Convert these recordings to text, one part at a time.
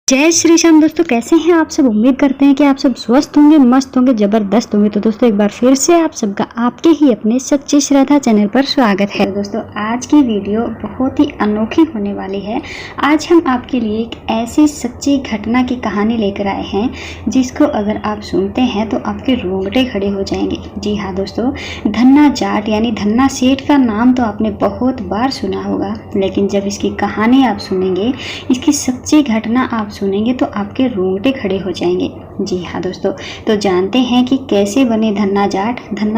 जय श्री श्याम दोस्तों, कैसे हैं आप सब। उम्मीद करते हैं कि आप सब स्वस्थ होंगे, मस्त होंगे, जबरदस्त होंगे। तो दोस्तों एक बार फिर से आप सबका आपके ही अपने सच्ची श्रद्धा चैनल पर स्वागत है। दोस्तों आज की वीडियो बहुत ही अनोखी होने वाली है। आज हम आपके लिए एक ऐसी सच्ची घटना की कहानी लेकर आए हैं जिसको अगर आप सुनते हैं तो आपके रोंगटे खड़े हो जाएंगे। जी हाँ दोस्तों, धन्ना जाट यानी धन्ना सेठ का नाम तो आपने बहुत बार सुना होगा, लेकिन जब इसकी कहानी आप सुनेंगे, इसकी सच्ची घटना आप सुनेंगे तो आपके रोंगटे खड़े हो जाएंगे। जी हाँ दोस्तों, तो जानते हैं कि कैसे बने धन्ना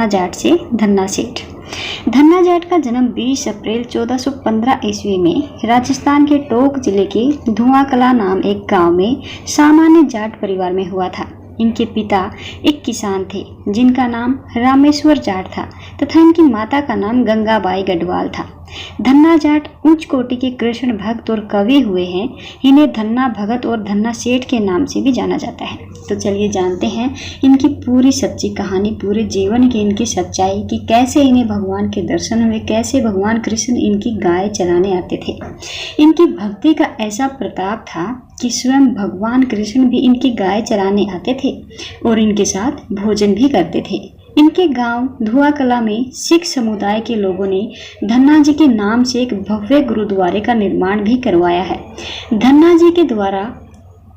जाट से धन्ना सेठ। धन्ना जाट का जन्म 20 अप्रैल 1415 ईस्वी में राजस्थान के टोंक जिले के धुआंकला नाम एक गांव में सामान्य जाट परिवार में हुआ था। इनके पिता एक किसान थे जिनका नाम रामेश्वर जाट था तथा इनकी माता का नाम गंगाबाई गढ़वाल था। धन्ना जाट उच्च कोटि के कृष्ण भक्त और कवि हुए हैं। इन्हें धन्ना भगत और धन्ना सेठ के नाम से भी जाना जाता है। तो चलिए जानते हैं इनकी पूरी सच्ची कहानी, पूरे जीवन की इनकी सच्चाई कि कैसे इन्हें भगवान के दर्शन हुए, कैसे भगवान कृष्ण इनकी गाय चराने आते थे। इनकी भक्ति का ऐसा प्रताप था कि स्वयं भगवान कृष्ण भी इनकी गाय चराने आते थे और इनके साथ भोजन भी करते थे। इनके गांव धुआंकला में सिख समुदाय के लोगों ने धन्ना जी के नाम से एक भव्य गुरुद्वारे का निर्माण भी करवाया है। धन्ना जी के द्वारा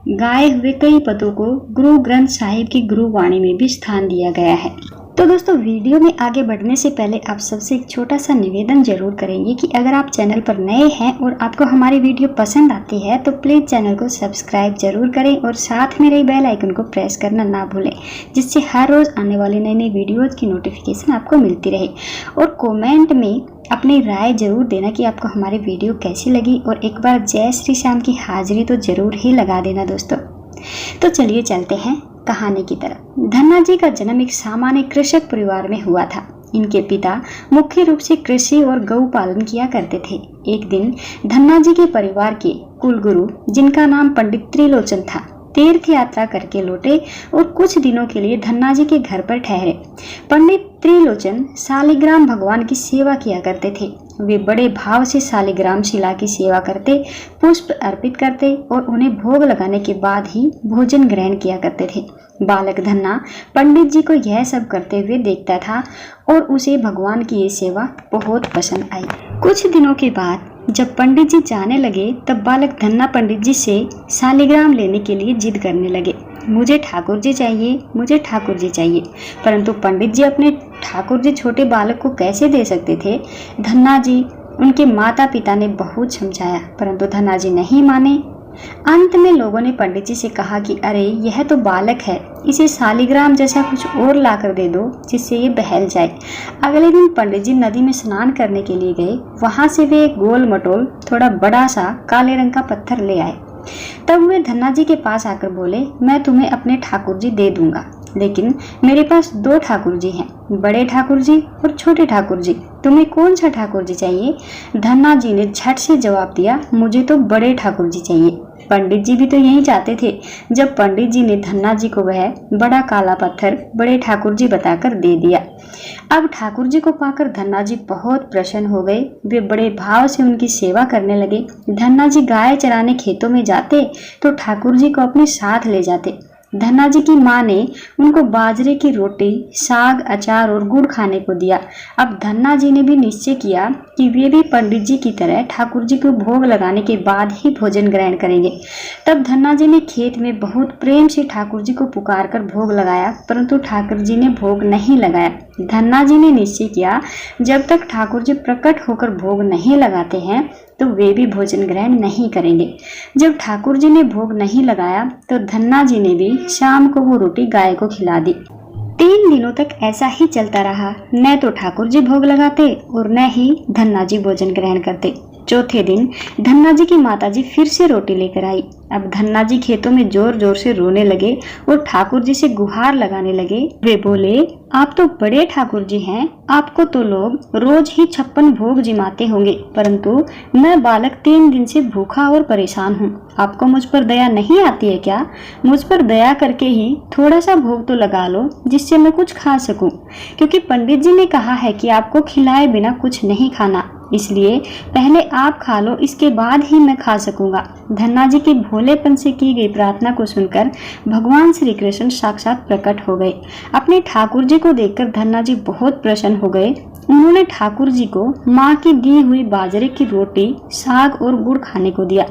गाए हुए कई पदों को गुरु ग्रंथ साहिब की गुरुवाणी में भी स्थान दिया गया है। तो दोस्तों वीडियो में आगे बढ़ने से पहले आप सबसे एक छोटा सा निवेदन जरूर करेंगे कि अगर आप चैनल पर नए हैं और आपको हमारी वीडियो पसंद आती है तो प्लीज़ चैनल को सब्सक्राइब जरूर करें और साथ में रही बेल आइकन को प्रेस करना ना भूलें, जिससे हर रोज़ आने वाली नई नई वीडियोज़ की नोटिफिकेशन आपको मिलती रहे। और कॉमेंट में अपनी राय जरूर देना कि आपको हमारी वीडियो कैसी लगी, और एक बार जय श्री श्याम की हाजिरी तो जरूर ही लगा देना दोस्तों। तो चलिए चलते हैं कहानी की तरफ। धन्ना जी का जन्म एक सामान्य कृषक परिवार में हुआ था। इनके पिता मुख्य रूप से कृषि और गौ पालन किया करते थे। एक दिन धन्ना जी के परिवार के कुलगुरु, जिनका नाम पंडित त्रिलोचन था, तीर्थ यात्रा करके लौटे और कुछ दिनों के लिए धन्ना जी के घर पर ठहरे। पंडित त्रिलोचन शालिग्राम भगवान की सेवा किया करते थे। वे बड़े भाव से शालिग्राम शिला की सेवा करते, पुष्प अर्पित करते और उन्हें भोग लगाने के बाद ही भोजन ग्रहण किया करते थे। बालक धन्ना पंडित जी को यह सब करते हुए देखता था और उसे भगवान की ये सेवा बहुत पसंद आई। कुछ दिनों के बाद जब पंडित जी जाने लगे तब बालक धन्ना पंडित जी से शालिग्राम लेने के लिए जिद करने लगे। मुझे ठाकुर जी चाहिए, मुझे ठाकुर जी चाहिए। परंतु पंडित जी अपने ठाकुर जी छोटे बालक को कैसे दे सकते थे। धन्ना जी, उनके माता पिता ने बहुत समझाया परंतु धन्ना जी नहीं माने। अंत में लोगों ने पंडित जी से कहा कि अरे यह तो बालक है, इसे शालिग्राम जैसा कुछ और लाकर दे दो जिससे ये बहल जाए। अगले दिन पंडित जी नदी में स्नान करने के लिए गए। वहां से वे एक गोल मटोल थोड़ा बड़ा सा काले रंग का पत्थर ले आए। तब वे धन्ना जी के पास आकर बोले, मैं तुम्हें अपने ठाकुर जी दे दूंगा, लेकिन मेरे पास दो ठाकुर जी हैं, बड़े ठाकुर जी और छोटे ठाकुर जी। तुम्हें कौन सा ठाकुर जी चाहिए। धन्ना जी ने झट से जवाब दिया, मुझे तो बड़े ठाकुर जी चाहिए। पंडित जी भी तो यही चाहते थे। जब पंडित जी ने धन्ना जी को वह बड़ा काला पत्थर बड़े ठाकुर जी बताकर दे दिया। अब ठाकुर जी को पाकर धन्ना जी बहुत प्रसन्न हो गए। वे बड़े भाव से उनकी सेवा करने लगे। धन्ना जी गाय चराने खेतों में जाते तो ठाकुर जी को अपने साथ ले जाते। धन्ना जी की माँ ने उनको बाजरे की रोटी, साग, अचार और गुड़ खाने को दिया। अब धन्ना जी ने भी निश्चय किया कि वे भी पंडित जी की तरह ठाकुर जी को भोग लगाने के बाद ही भोजन ग्रहण करेंगे। तब धन्ना जी ने खेत में बहुत प्रेम से ठाकुर जी को पुकार कर भोग लगाया, परंतु ठाकुर जी ने भोग नहीं लगाया। धन्ना जी ने निश्चय किया जब तक ठाकुर जी प्रकट होकर भोग नहीं लगाते हैं तो वे भी भोजन ग्रहण नहीं करेंगे। जब ठाकुर जी ने भोग नहीं लगाया तो धन्ना जी ने भी शाम को वो रोटी गाय को खिला दी। 3 दिनों तक ऐसा ही चलता रहा। न तो ठाकुर जी भोग लगाते और न ही धन्ना जी भोजन ग्रहण करते। चौथे दिन धन्ना जी की माताजी फिर से रोटी लेकर आई। अब धन्ना जी खेतों में जोर जोर से रोने लगे और ठाकुर जी से गुहार लगाने लगे। वे बोले, आप तो बड़े ठाकुर जी हैं, आपको तो लोग रोज ही 56 भोग जिमाते होंगे, परंतु मैं बालक 3 दिन से भूखा और परेशान हूँ। आपको मुझ पर दया नहीं आती है क्या। मुझ पर दया करके ही थोड़ा सा भोग तो लगा लो जिससे मैं कुछ खा सकूं, क्योंकि पंडित जी ने कहा है कि आपको खिलाए बिना कुछ नहीं खाना। इसलिए पहले आप खा लो, इसके बाद ही मैं खा सकूंगा। धन्ना जी के भोलेपन से की गई प्रार्थना को सुनकर भगवान श्री कृष्ण साक्षात प्रकट हो गए। अपने ठाकुर जी को देखकर धन्ना जी बहुत प्रसन्न हो गए। उन्होंने ठाकुर जी को माँ की दी हुई बाजरे की रोटी, साग और गुड़ खाने को दिया।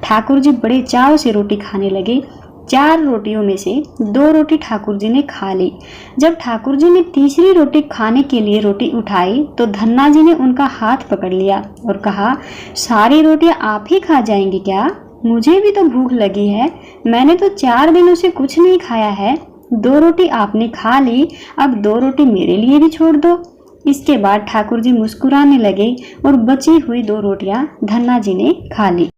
ठाकुर जी बड़े चाव से रोटी खाने लगे। 4 रोटियों में से 2 रोटी ठाकुर जी ने खा ली। जब ठाकुर जी ने तीसरी रोटी खाने के लिए रोटी उठाई तो धन्ना जी ने उनका हाथ पकड़ लिया और कहा, सारी रोटियां आप ही खा जाएंगी क्या? मुझे भी तो भूख लगी है, मैंने तो 4 दिनों से कुछ नहीं खाया है। 2 रोटी आपने खा ली, अब 2 रोटी मेरे लिए भी छोड़ दो। इसके बाद ठाकुर जी मुस्कुराने लगे और बची हुई 2 रोटियां धन्ना जी ने खा ली।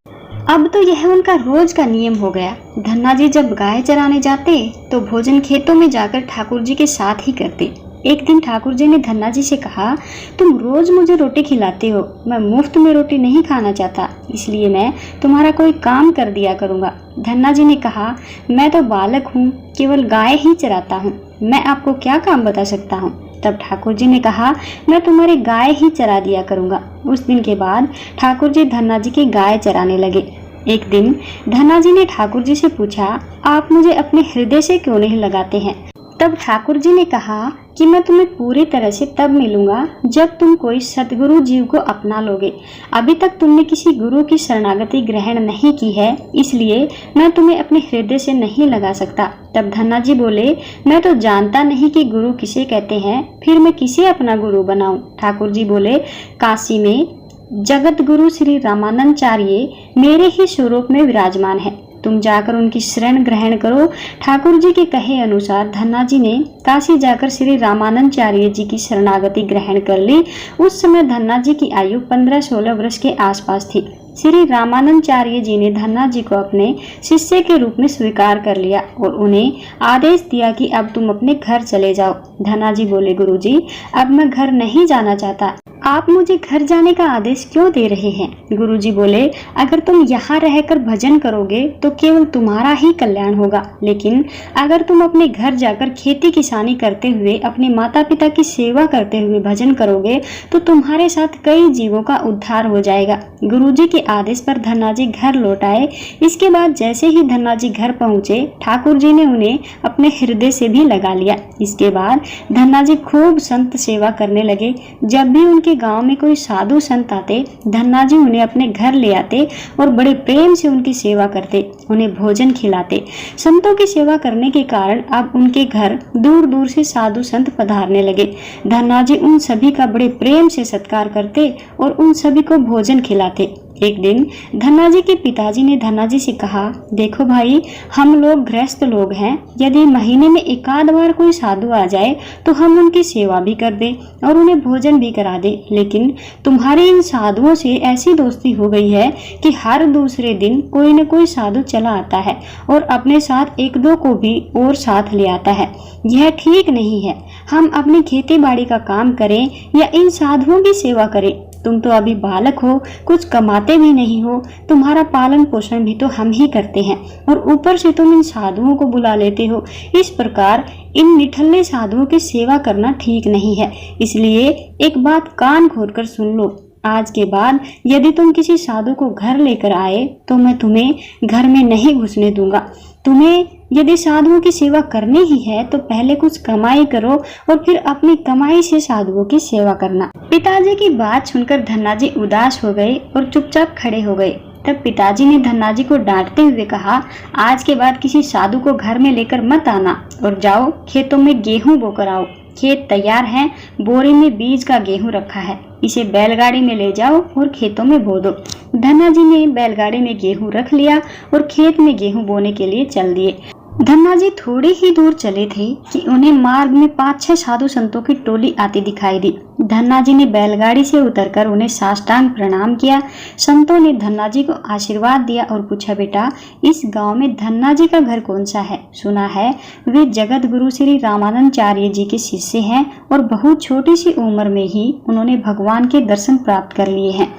अब तो यह उनका रोज का नियम हो गया। धन्ना जी जब गाय चराने जाते तो भोजन खेतों में जाकर ठाकुर जी के साथ ही करते। एक दिन ठाकुर जी ने धन्ना जी से कहा, तुम रोज मुझे रोटी खिलाते हो, मैं मुफ्त में रोटी नहीं खाना चाहता, इसलिए मैं तुम्हारा कोई काम कर दिया करूँगा। धन्ना जी ने कहा, मैं तो बालक हूँ, केवल गाय ही चराता हूँ, मैं आपको क्या काम बता सकता हूँ। तब ठाकुर जी ने कहा, मैं तुम्हारी गाय ही चरा दिया करूँगा। उस दिन के बाद ठाकुर जी धन्ना जी की गाय चराने लगे। एक दिन धन्ना जी ने ठाकुर जी से पूछा, आप मुझे अपने हृदय से क्यों नहीं लगाते हैं? तब ठाकुर जी ने कहा कि मैं तुम्हें पूरी तरह से तब मिलूंगा जब तुम कोई सतगुरु जीव को अपना लोगे। अभी तक तुमने किसी गुरु की शरणागति ग्रहण नहीं की है, इसलिए मैं तुम्हें अपने हृदय से नहीं लगा सकता। तब धन्ना जी बोले, मैं तो जानता नहीं कि गुरु किसे कहते हैं, फिर मैं किसे अपना गुरु बनाऊं? ठाकुर जी बोले, काशी में जगत गुरु श्री रामानंदाचार्य मेरे ही स्वरूप में विराजमान है, तुम जाकर उनकी शरण ग्रहण करो। ठाकुर जी के कहे अनुसार धन्ना जी ने काशी जाकर श्री रामानंदाचार्य जी की शरणागति ग्रहण कर ली। उस समय धन्ना जी की आयु 15-16 वर्ष के आसपास थी। श्री रामानंदाचार्य जी ने धन्ना जी को अपने शिष्य के रूप में स्वीकार कर लिया और उन्हें आदेश दिया कि अब तुम अपने घर चले जाओ। धन्ना जी बोले, गुरुजी, अब मैं घर नहीं जाना चाहता, आप मुझे घर जाने का आदेश क्यों दे रहे हैं? गुरुजी बोले, अगर तुम यहाँ रहकर भजन करोगे तो केवल तुम्हारा ही कल्याण होगा, लेकिन अगर तुम अपने घर जाकर खेती किसानी करते हुए अपने माता पिता की सेवा करते हुए भजन करोगे तो तुम्हारे साथ कई जीवों का उद्धार हो जाएगा। गुरुजी के आदेश पर धन्ना जी घर लौट आए। इसके बाद जैसे ही धन्ना जी घर पहुंचे, ठाकुर जी ने उन्हें अपने हृदय से भी लगा लिया। इसके बाद धन्ना जी खूब संत सेवा करने लगे। जब भी उनके गांव में कोई साधु संत आते, धन्ना जी उन्हें अपने घर ले आते और बड़े प्रेम से उनकी सेवा करते, उन्हें भोजन खिलाते। संतों की सेवा करने के कारण अब उनके घर दूर दूर से साधु संत पधारने लगे। धन्ना जी उन सभी का बड़े प्रेम से सत्कार करते और उन सभी को भोजन खिलाते। एक दिन धन्ना जी के पिताजी ने धन्ना जी से कहा, देखो भाई, हम लोग गृहस्थ लोग हैं, यदि महीने में एक आध बार कोई साधु आ जाए तो हम उनकी सेवा भी कर दें और उन्हें भोजन भी करा दें, लेकिन तुम्हारी इन साधुओं से ऐसी दोस्ती हो गई है कि हर दूसरे दिन कोई न कोई साधु चला आता है और अपने साथ 1-2 को भी और साथ ले आता है। यह ठीक नहीं है, हम अपनी खेती बाड़ी का काम करें या इन साधुओं की सेवा करें। तुम तो अभी बालक हो, कुछ कमाते भी नहीं हो, तुम्हारा पालन पोषण भी तो हम ही करते हैं और ऊपर से तुम इन साधुओं को बुला लेते हो। इस प्रकार इन निठल्ले साधुओं की सेवा करना ठीक नहीं है, इसलिए एक बात कान खोलकर सुन लो। आज के बाद यदि तुम किसी साधु को घर लेकर आए तो मैं तुम्हें घर में नहीं घुसने दूंगा। तुम्हें यदि साधुओं की सेवा करनी ही है तो पहले कुछ कमाई करो और फिर अपनी कमाई से साधुओं की सेवा करना। पिताजी की बात सुनकर धन्ना जी उदास हो गए और चुपचाप खड़े हो गए। तब पिताजी ने धन्ना जी को डांटते हुए कहा, आज के बाद किसी साधु को घर में लेकर मत आना और जाओ खेतों में गेहूं बोकर आओ। खेत तैयार है, बोरे में बीज का गेहूं रखा है, इसे बैलगाड़ी में ले जाओ और खेतों में बो दो। धन्ना जी ने बैलगाड़ी में गेहूं रख लिया और खेत में गेहूं बोने के लिए चल दिए। धन्ना जी थोड़ी ही दूर चले थे कि उन्हें मार्ग में 5-6 साधु संतों की टोली आती दिखाई दी। धन्ना जी ने बैलगाड़ी से उतरकर उन्हें साष्टांग प्रणाम किया। संतों ने धन्ना जी को आशीर्वाद दिया और पूछा, बेटा, इस गांव में धन्ना जी का घर कौन सा है? सुना है वे जगत गुरु श्री रामानंदाचार्य जी के शिष्य हैं और बहुत छोटी सी उम्र में ही उन्होंने भगवान के दर्शन प्राप्त कर लिए हैं।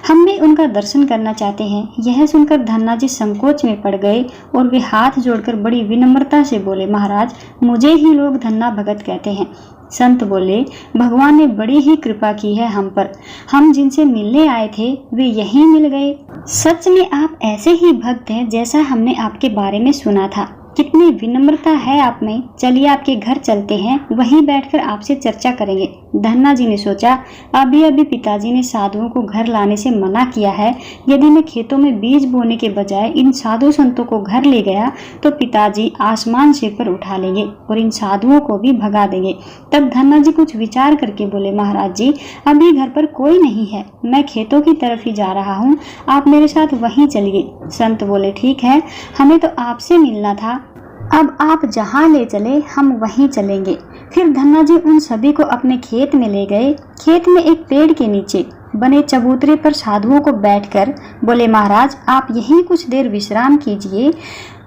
हम भी उनका दर्शन करना चाहते हैं। यह सुनकर धन्ना जी संकोच में पड़ गए और वे हाथ जोड़कर बड़ी विनम्रता से बोले, महाराज, मुझे ही लोग धन्ना भगत कहते हैं। संत बोले, भगवान ने बड़ी ही कृपा की है हम पर। हम जिनसे मिलने आए थे वे यहीं मिल गए। सच में आप ऐसे ही भक्त हैं जैसा हमने आपके बारे में सुना था। कितनी विनम्रता है आप में। चलिए आपके घर चलते हैं, वहीं बैठकर आपसे चर्चा करेंगे। धन्ना जी ने सोचा, अभी अभी पिताजी ने साधुओं को घर लाने से मना किया है। यदि मैं खेतों में बीज बोने के बजाय इन साधु संतों को घर ले गया तो पिताजी आसमान सिर पर उठा लेंगे और इन साधुओं को भी भगा देंगे। तब धन्ना जी कुछ विचार करके बोले, महाराज जी, अभी घर पर कोई नहीं है, मैं खेतों की तरफ ही जा रहा हूँ, आप मेरे साथ वहीं चलिए। संत बोले, ठीक है, हमें तो आपसे मिलना था, अब आप जहाँ ले चले हम वहीं चलेंगे। फिर धन्ना जी उन सभी को अपने खेत में ले गए। खेत में एक पेड़ के नीचे बने चबूतरे पर साधुओं को बैठकर बोले, महाराज आप यहीं कुछ देर विश्राम कीजिए,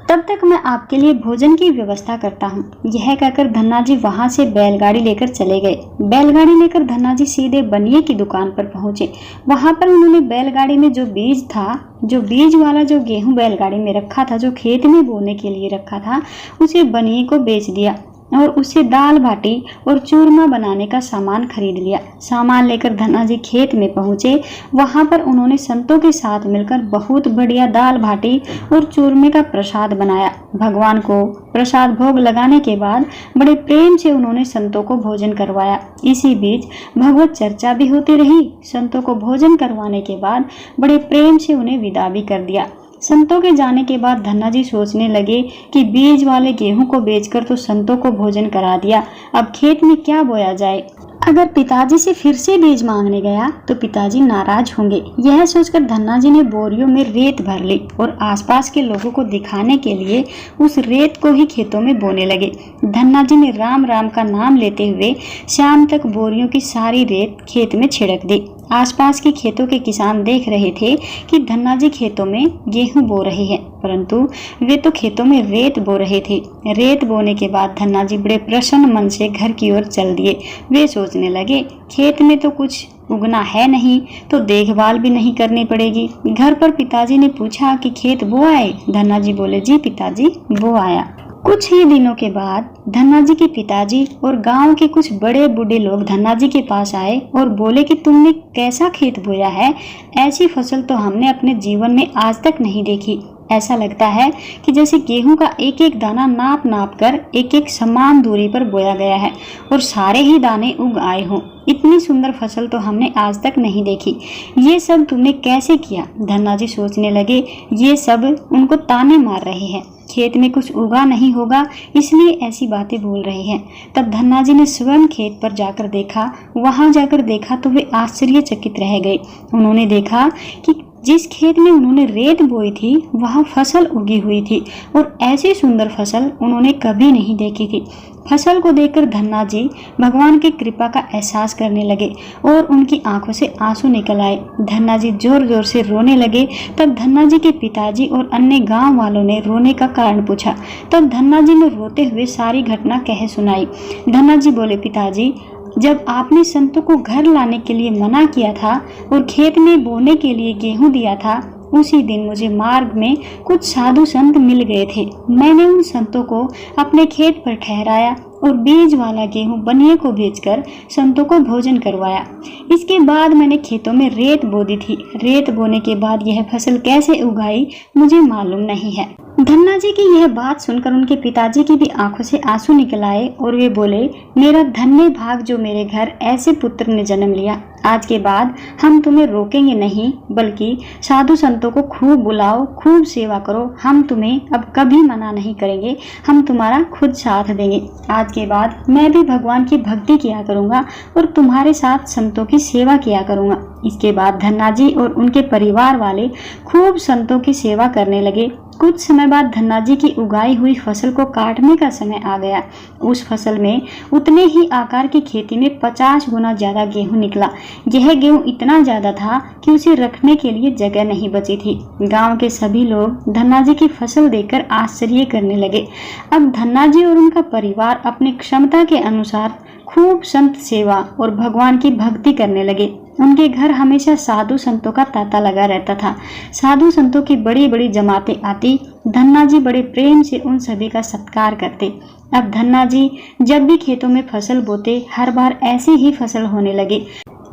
तब तक मैं आपके लिए भोजन की व्यवस्था करता हूँ। यह कहकर धन्ना जी वहाँ से बैलगाड़ी लेकर चले गए। बैलगाड़ी लेकर धन्ना जी सीधे बनिए की दुकान पर पहुँचे। वहाँ पर उन्होंने बैलगाड़ी में जो बीज वाला जो गेहूं बैलगाड़ी में रखा था, जो खेत में बोने के लिए रखा था, उसे बनिए को बेच दिया और उससे दाल बाटी और चूरमा बनाने का सामान खरीद लिया। सामान लेकर धन्ना जी खेत में पहुंचे। वहां पर उन्होंने संतों के साथ मिलकर बहुत बढ़िया दाल बाटी और चूरमे का प्रसाद बनाया। भगवान को प्रसाद भोग लगाने के बाद बड़े प्रेम से उन्होंने संतों को भोजन करवाया। इसी बीच भगवत चर्चा भी होती रही। संतों को भोजन करवाने के बाद बड़े प्रेम से उन्हें विदा भी कर दिया। संतों के जाने के बाद धन्ना जी सोचने लगे कि बीज वाले गेहूं को बेचकर तो संतों को भोजन करा दिया, अब खेत में क्या बोया जाए। अगर पिताजी से फिर से बीज मांगने गया तो पिताजी नाराज होंगे। यह सोचकर धन्ना जी ने बोरियों में रेत भर ली और आसपास के लोगों को दिखाने के लिए उस रेत को ही खेतों में बोने लगे। धन्ना जी ने राम राम का नाम लेते हुए शाम तक बोरियों की सारी रेत खेत में छिड़क दी। आसपास के खेतों के किसान देख रहे थे कि धन्ना जी खेतों में गेहूं बो रहे हैं, परंतु वे तो खेतों में रेत बो रहे थे। रेत बोने के बाद धन्ना जी बड़े प्रसन्न मन से घर की ओर चल दिए। वे सोचने लगे, खेत में तो कुछ उगना है नहीं तो देखभाल भी नहीं करनी पड़ेगी। घर पर पिताजी ने पूछा कि खेत बो आए? धन्ना जी बोले, जी पिताजी, बो आया। कुछ ही दिनों के बाद धन्ना जी के पिताजी और गांव के कुछ बड़े बूढ़े लोग धन्ना जी के पास आए और बोले कि तुमने कैसा खेत बोया है, ऐसी फसल तो हमने अपने जीवन में आज तक नहीं देखी। ऐसा लगता है कि जैसे गेहूं का एक एक दाना नाप नाप कर एक एक समान दूरी पर बोया गया है और सारे ही दाने उग आए हों। इतनी सुंदर फसल तो हमने आज तक नहीं देखी। ये सब तुमने कैसे किया? धन्ना जी सोचने लगे, ये सब उनको ताने मार रहे हैं, खेत में कुछ उगा नहीं होगा इसलिए ऐसी बातें बोल रहे हैं। तब धन्ना जी ने स्वयं खेत पर जाकर देखा। वहां जाकर देखा तो वे आश्चर्यचकित रह गए। उन्होंने देखा कि जिस खेत में उन्होंने रेत बोई थी वहां फसल उगी हुई थी और ऐसी सुंदर फसल उन्होंने कभी नहीं देखी थी। फसल को देखकर धन्ना जी भगवान की कृपा का एहसास करने लगे और उनकी आंखों से आंसू निकल आए। धन्ना जी जोर जोर से रोने लगे। तब धन्ना जी के पिताजी और अन्य गांव वालों ने रोने का कारण पूछा। तब धन्ना जी ने रोते हुए सारी घटना कह सुनाई। धन्ना जी बोले, पिताजी, जब आपने संतों को घर लाने के लिए मना किया था और खेत में बोने के लिए गेहूं दिया था, उसी दिन मुझे मार्ग में कुछ साधु संत मिल गए थे। मैंने उन संतों को अपने खेत पर ठहराया और बीज वाला गेहूं बनिए को भेजकर संतों को भोजन करवाया। इसके बाद मैंने खेतों में रेत बो दी थी। रेत बोने के बाद यह फसल कैसे उगाई मुझे मालूम नहीं है। धन्ना जी की यह बात सुनकर उनके पिताजी की भी आंखों से आंसू निकल आए और वे बोले, मेरा धन्य भाग जो मेरे घर ऐसे पुत्र ने जन्म लिया। आज के बाद हम तुम्हें रोकेंगे नहीं, बल्कि साधु संतों को खूब बुलाओ, खूब सेवा करो। हम तुम्हें अब कभी मना नहीं करेंगे, हम तुम्हारा खुद साथ देंगे। आज के बाद मैं भी भगवान की भक्ति किया करूंगा और तुम्हारे साथ संतों की सेवा किया करूंगा। इसके बाद धन्ना जी और उनके परिवार वाले खूब संतों की सेवा करने लगे। कुछ समय बाद धन्ना जी की उगाई हुई फसल को काटने का समय आ गया। उस फसल में उतने ही आकार की खेती में 50 गुना ज्यादा गेहूं निकला। यह गेहूं इतना ज्यादा था कि उसे रखने के लिए जगह नहीं बची थी। गांव के सभी लोग धन्ना जी की फसल देखकर आश्चर्य करने लगे। अब धन्ना जी और उनका परिवार अपनी क्षमता के अनुसार खूब संत सेवा और भगवान की भक्ति करने लगे। उनके घर हमेशा साधु संतों का तांता लगा रहता था। साधु संतों की बड़ी बड़ी जमातें आती। धन्ना जी बड़े प्रेम से उन सभी का सत्कार करते। अब धन्ना जी जब भी खेतों में फसल बोते, हर बार ऐसे ही फसल होने लगे।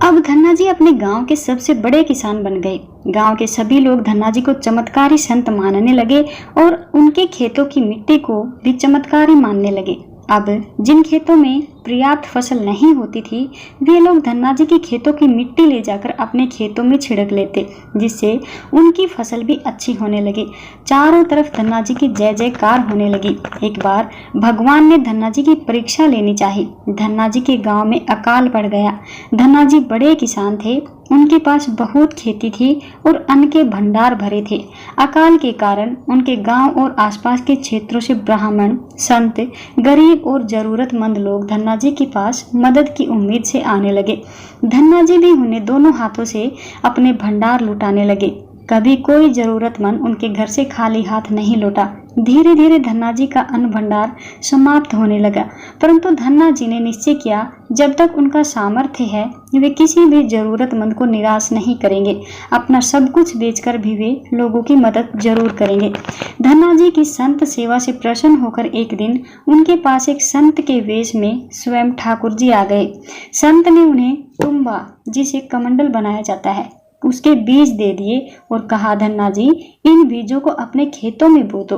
अब धन्ना जी अपने गांव के सबसे बड़े किसान बन गए। गांव के सभी लोग धन्ना जी को चमत्कारी संत मानने लगे और उनके खेतों की मिट्टी को भी चमत्कारी मानने लगे। अब जिन खेतों में पर्याप्त फसल नहीं होती थी, वे लोग धन्ना जी के खेतों की मिट्टी ले जाकर अपने खेतों में छिड़क लेते, जिससे उनकी फसल भी अच्छी होने लगी। चारों तरफ धन्ना जी की जय जयकार होने लगी। एक बार भगवान ने धन्ना जी की परीक्षा लेनी चाहिए। धन्ना जी के गांव में अकाल पड़ गया। धन्ना जी बड़े किसान थे, उनके पास बहुत खेती थी और अन्न के भंडार भरे थे। अकाल के कारण उनके गांव और आसपास के क्षेत्रों से ब्राह्मण, संत, गरीब और जरूरतमंद लोग धन्ना जी के पास मदद की उम्मीद से आने लगे। धन्ना जी भी उन्हें दोनों हाथों से अपने भंडार लुटाने लगे। कभी कोई जरूरतमंद उनके घर से खाली हाथ नहीं लौटा। धीरे धीरे धन्ना जी का अन्न भंडार समाप्त होने लगा, परंतु धन्ना जी ने निश्चय किया, जब तक उनका सामर्थ्य है वे किसी भी जरूरतमंद को निराश नहीं करेंगे। अपना सब कुछ बेचकर भी वे लोगों की मदद जरूर करेंगे। धन्ना जी की संत सेवा से प्रसन्न होकर एक दिन उनके पास एक संत के वेश में स्वयं ठाकुर जी आ गए। संत ने उन्हें तुम्बा, जिसे कमंडल बनाया जाता है, उसके बीज दे दिए और कहा, धन्ना जी इन बीजों को अपने खेतों में बो दो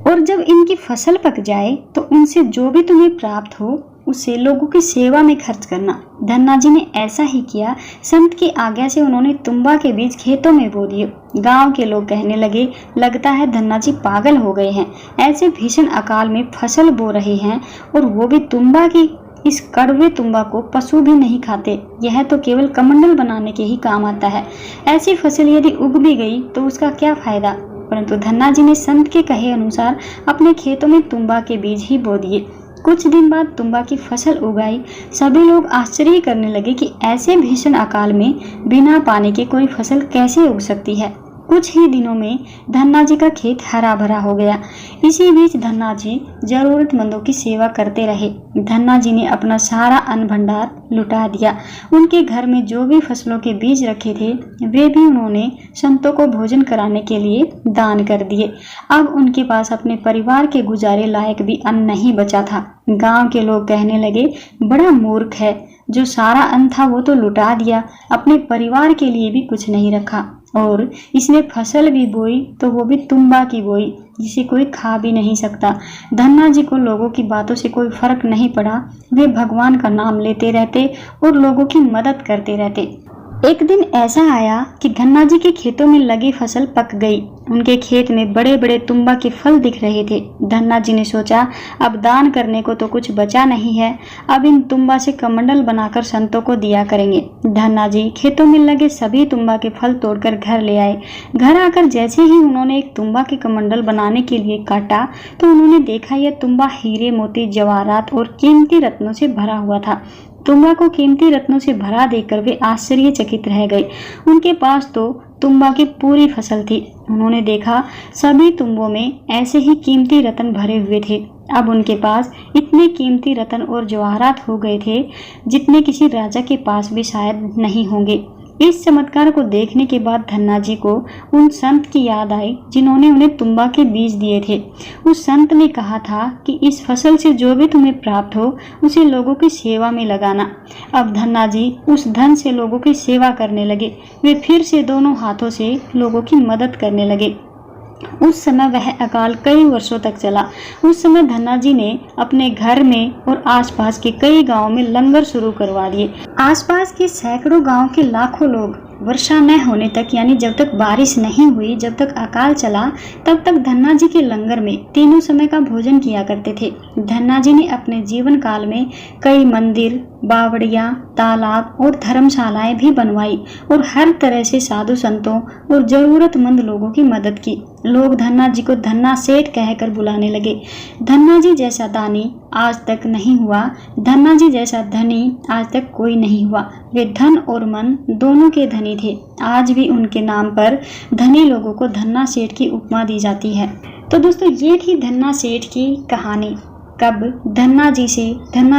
और जब इनकी फसल पक जाए तो उनसे जो भी तुम्हें प्राप्त हो उसे लोगों की सेवा में खर्च करना। धन्ना जी ने ऐसा ही किया। संत की आज्ञा से उन्होंने तुम्बा के बीज खेतों में बो दिए। गांव के लोग कहने लगे, लगता है धन्ना जी पागल हो गए हैं, ऐसे भीषण अकाल में फसल बो रहे हैं और वो भी तुम्बा की। इस कड़वे तुम्बा को पशु भी नहीं खाते, यह तो केवल कमंडल बनाने के ही काम आता है। ऐसी फसल यदि उग भी गई तो उसका क्या फायदा। परंतु धन्ना जी ने संत के कहे अनुसार अपने खेतों में तुम्बा के बीज ही बो दिए। कुछ दिन बाद तुम्बा की फसल उगाई। सभी लोग आश्चर्य करने लगे कि ऐसे भीषण अकाल में बिना पानी के कोई फसल कैसे उग सकती है। कुछ ही दिनों में धन्ना जी का खेत हरा भरा हो गया। इसी बीच धन्ना जी जरूरतमंदों की सेवा करते रहे। धन्ना जी ने अपना सारा अन्न भंडार लुटा दिया। उनके घर में जो भी फसलों के बीज रखे थे वे भी उन्होंने संतों को भोजन कराने के लिए दान कर दिए। अब उनके पास अपने परिवार के गुजारे लायक भी अन्न नहीं बचा था। गांव के लोग कहने लगे, बड़ा मूर्ख है, जो सारा अन्न था वो तो लुटा दिया, अपने परिवार के लिए भी कुछ नहीं रखा और इसने फसल भी बोई तो वो भी तुम्बा की बोई, जिसे कोई खा भी नहीं सकता। धन्ना जी को लोगों की बातों से कोई फर्क नहीं पड़ा। वे भगवान का नाम लेते रहते और लोगों की मदद करते रहते। एक दिन ऐसा आया कि धन्ना जी के खेतों में लगी फसल पक गई। उनके खेत में बड़े बड़े तुम्बा के फल दिख रहे थे। धन्ना जी ने सोचा, अब दान करने को तो कुछ बचा नहीं है, अब इन तुम्बा से कमंडल बनाकर संतों को दिया करेंगे। धन्ना जी खेतों में लगे सभी तुम्बा के फल तोड़कर घर ले आए। घर आकर जैसे ही उन्होंने एक तुम्बा के कमंडल बनाने के लिए काटा तो उन्होंने देखा यह तुम्बा हीरे, मोती, जवाहरात और कीमती रत्नों से भरा हुआ था। तुम्बा को कीमती रत्नों से भरा देखकर वे आश्चर्यचकित रह गए। उनके पास तो तुम्बा की पूरी फसल थी। उन्होंने देखा सभी तुम्बों में ऐसे ही कीमती रत्न भरे हुए थे। अब उनके पास इतने कीमती रत्न और जवाहरात हो गए थे जितने किसी राजा के पास भी शायद नहीं होंगे। इस चमत्कार को देखने के बाद धन्ना जी को उन संत की याद आई जिन्होंने उन्हें तुम्बा के बीज दिए थे। उस संत ने कहा था कि इस फसल से जो भी तुम्हें प्राप्त हो उसे लोगों की सेवा में लगाना। अब धन्ना जी उस धन से लोगों की सेवा करने लगे। वे फिर से दोनों हाथों से लोगों की मदद करने लगे। उस समय वह अकाल कई वर्षों तक चला। उस समय धन्ना जी ने अपने घर में और आसपास के कई गांवों में लंगर शुरू करवा दिए। आसपास के सैकड़ों गांव के लाखों लोग वर्षा न होने तक, यानी जब तक बारिश नहीं हुई, जब तक अकाल चला, तब तक धन्ना जी के लंगर में तीनों समय का भोजन किया करते थे। धन्ना जी ने अपने जीवन काल में कई मंदिर, बावड़ियां, तालाब और धर्मशालाएं भी बनवाई और हर तरह से साधु संतों और जरूरतमंद लोगों की मदद की। लोग धन्ना जी को धन्ना सेठ कहकर बुलाने लगे। धन्ना जी जैसा दानी आज तक नहीं हुआ, धन्ना जी जैसा धनी आज तक कोई नहीं हुआ। वे धन और मन दोनों के धनी थे। आज भी उनके नाम पर धनी लोगों को धन्ना सेठ की उपमा दी जाती है। तो दोस्तों ये थी धन्ना सेठ की कहानी। कब धन्ना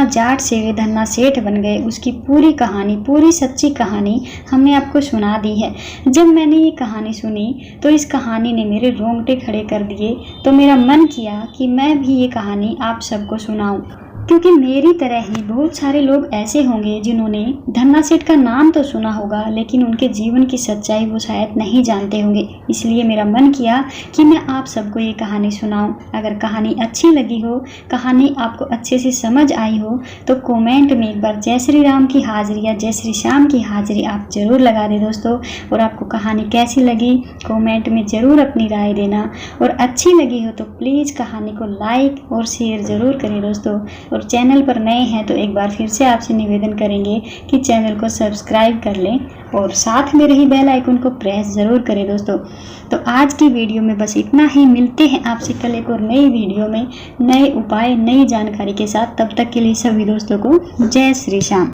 जाट से वे धन्ना सेठ बन गए, उसकी पूरी कहानी, पूरी सच्ची कहानी हमने आपको सुना दी है। जब मैंने ये कहानी सुनी तो इस कहानी ने मेरे रोंगटे खड़े कर दिए, तो मेरा मन किया कि मैं भी ये कहानी आप सबको सुनाऊं, क्योंकि मेरी तरह ही बहुत सारे लोग ऐसे होंगे जिन्होंने धन्ना सेठ का नाम तो सुना होगा लेकिन उनके जीवन की सच्चाई वो शायद नहीं जानते होंगे। इसलिए मेरा मन किया कि मैं आप सबको ये कहानी सुनाऊं। अगर कहानी अच्छी लगी हो, कहानी आपको अच्छे से समझ आई हो, तो कमेंट में एक बार जय श्री राम की हाजिरी या जय श्री श्याम की हाजिरी आप ज़रूर लगा दें दोस्तों। और आपको कहानी कैसी लगी कमेंट में ज़रूर अपनी राय देना, और अच्छी लगी हो तो प्लीज़ कहानी को लाइक और शेयर ज़रूर करें दोस्तों। और चैनल पर नए हैं तो एक बार फिर से आपसे निवेदन करेंगे कि चैनल को सब्सक्राइब कर लें और साथ में रही बेल आइकन को प्रेस ज़रूर करें दोस्तों। तो आज की वीडियो में बस इतना ही। मिलते हैं आपसे कल एक और नई वीडियो में नए उपाय, नई जानकारी के साथ। तब तक के लिए सभी दोस्तों को जय श्री श्याम।